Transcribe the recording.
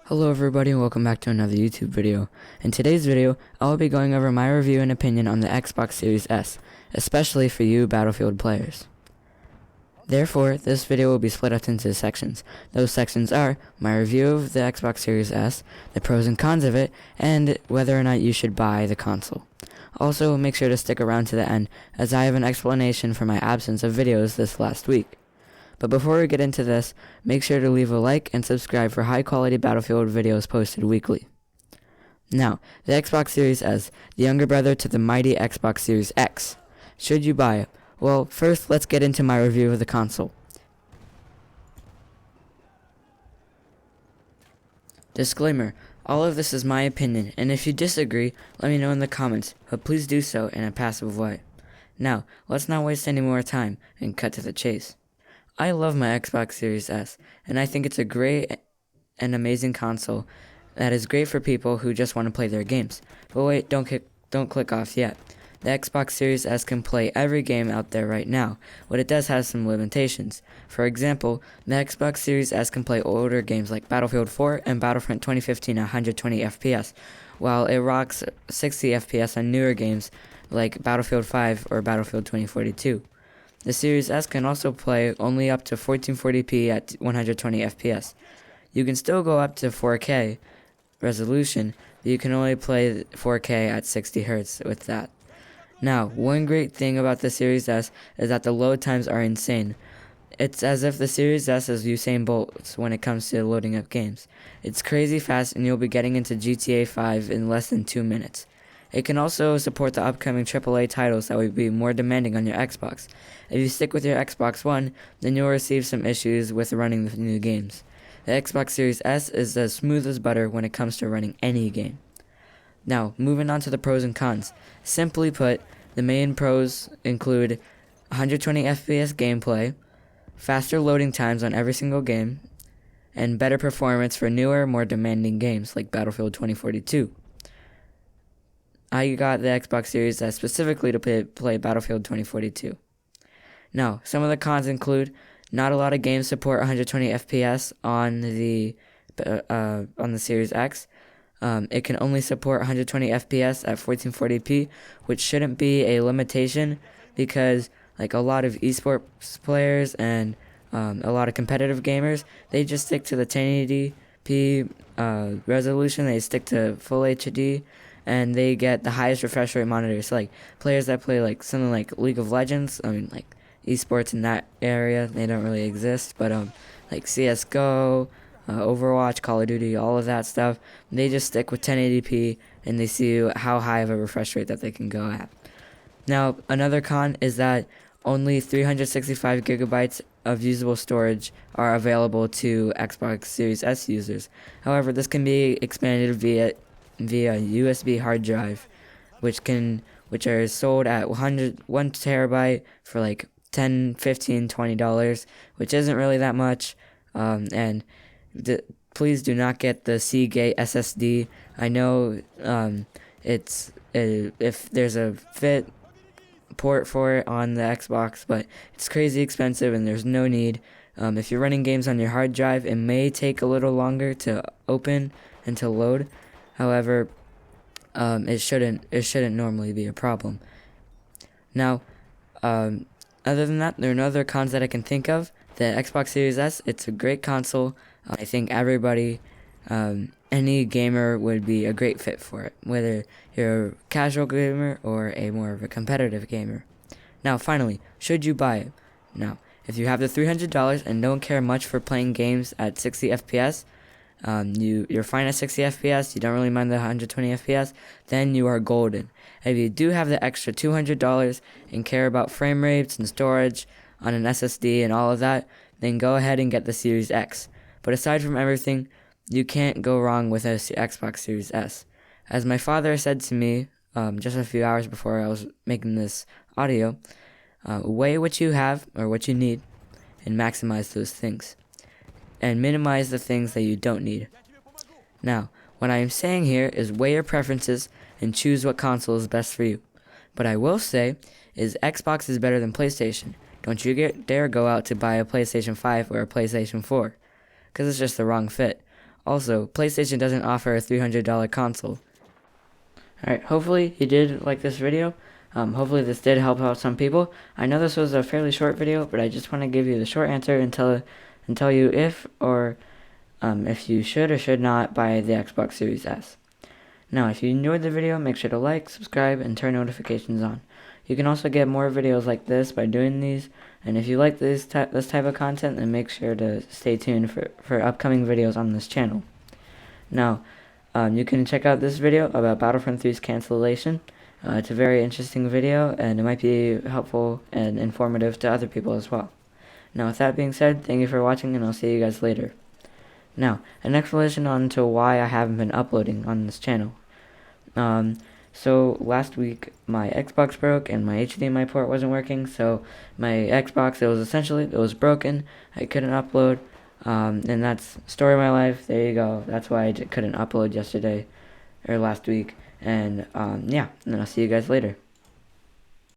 Hello everybody and welcome back to another YouTube video. In today's video, I will be going over my review and opinion on the Xbox Series S, especially for you Battlefield players. Therefore, this video will be split up into sections. Those sections are my review of the Xbox Series S, the pros and cons of it, and whether or not you should buy the console. Also, make sure to stick around to the end, as I have an explanation for my absence of videos this last week. But before we get into this, make sure to leave a like and subscribe for high quality Battlefield videos posted weekly. Now, the Xbox Series S, the younger brother to the mighty Xbox Series X. Should you buy it? Well, first let's get into my review of the console. Disclaimer, all of this is my opinion, and if you disagree, let me know in the comments, but please do so in a passive way. Now, let's not waste any more time and cut to the chase. I love my Xbox Series S, and I think it's a great and amazing console that is great for people who just want to play their games. But wait, don't click off yet. The Xbox Series S can play every game out there right now, but it does have some limitations. For example, the Xbox Series S can play older games like Battlefield 4 and Battlefront 2015 at 120 FPS, while it rocks 60 FPS on newer games like Battlefield 5 or Battlefield 2042. The Series S can also play only up to 1440p at 120 FPS. You can still go up to 4K resolution, but you can only play 4K at 60 Hz with that. Now, one great thing about the Series S is that the load times are insane. It's as if the Series S is Usain Bolt when it comes to loading up games. It's crazy fast and you'll be getting into GTA 5 in less than 2 minutes. It can also support the upcoming AAA titles that will be more demanding on your Xbox. If you stick with your Xbox One, then you'll receive some issues with running the new games. The Xbox Series S is as smooth as butter when it comes to running any game. Now, moving on to the pros and cons. Simply put, the main pros include 120 FPS gameplay, faster loading times on every single game, and better performance for newer, more demanding games like Battlefield 2042. I got the Xbox Series S specifically to play Battlefield 2042. Now, some of the cons include not a lot of games support 120 FPS on the Series X. It can only support 120 FPS at 1440p, which shouldn't be a limitation because like a lot of esports players and a lot of competitive gamers, they just stick to the 1080p resolution. They stick to full HD. And they get the highest refresh rate monitors. So, like players that play like something like League of Legends, like esports in that area, they don't really exist. But like CS:GO, Overwatch, Call of Duty, all of that stuff, they just stick with 1080p and they see how high of a refresh rate that they can go at. Now, another con is that only 365 gigabytes of usable storage are available to Xbox Series S users. However, this can be expanded via USB hard drive, which are sold at 1 terabyte for like $10, $15, $20, which isn't really that much. Please do not get the Seagate SSD. I know if there's a fit port for it on the Xbox, but it's crazy expensive and there's no need. If you're running games on your hard drive, it may take a little longer to open and to load. However, it shouldn't normally be a problem. Now, other than that, there are no other cons that I can think of. The Xbox Series S, it's a great console. I think everybody, any gamer would be a great fit for it, whether you're a casual gamer or a more of a competitive gamer. Now, finally, should you buy it? Now, if you have the $300 and don't care much for playing games at 60 FPS, you're fine at 60 FPS, you don't really mind the 120 FPS, then you are golden. If you do have the extra $200 and care about frame rates and storage on an SSD and all of that, then go ahead and get the Series X. But aside from everything, you can't go wrong with a Xbox Series S. As my father said to me just a few hours before I was making this audio, weigh what you have or what you need and maximize those things, and minimize the things that you don't need. Now, what I am saying here is weigh your preferences and choose what console is best for you. But I will say is Xbox is better than PlayStation. Don't you dare go out to buy a PlayStation 5 or a PlayStation 4, because it's just the wrong fit. Also, PlayStation doesn't offer a $300 console. Alright, hopefully you did like this video. Hopefully this did help out some people. I know this was a fairly short video, but I just want to give you the short answer and tell you if you should or should not buy the Xbox Series S. Now, if you enjoyed the video, make sure to like, subscribe, and turn notifications on. You can also get more videos like this by doing these, and if you like this type of content, then make sure to stay tuned for upcoming videos on this channel. Now, you can check out this video about Battlefront 3's cancellation. It's a very interesting video, and it might be helpful and informative to other people as well. Now, with that being said, thank you for watching, and I'll see you guys later. Now, an explanation on to why I haven't been uploading on this channel. So last week my Xbox broke and my HDMI port wasn't working, so my Xbox, it was broken. I couldn't upload, and that's story of my life. There you go. That's why I couldn't upload last week, and yeah, and I'll see you guys later.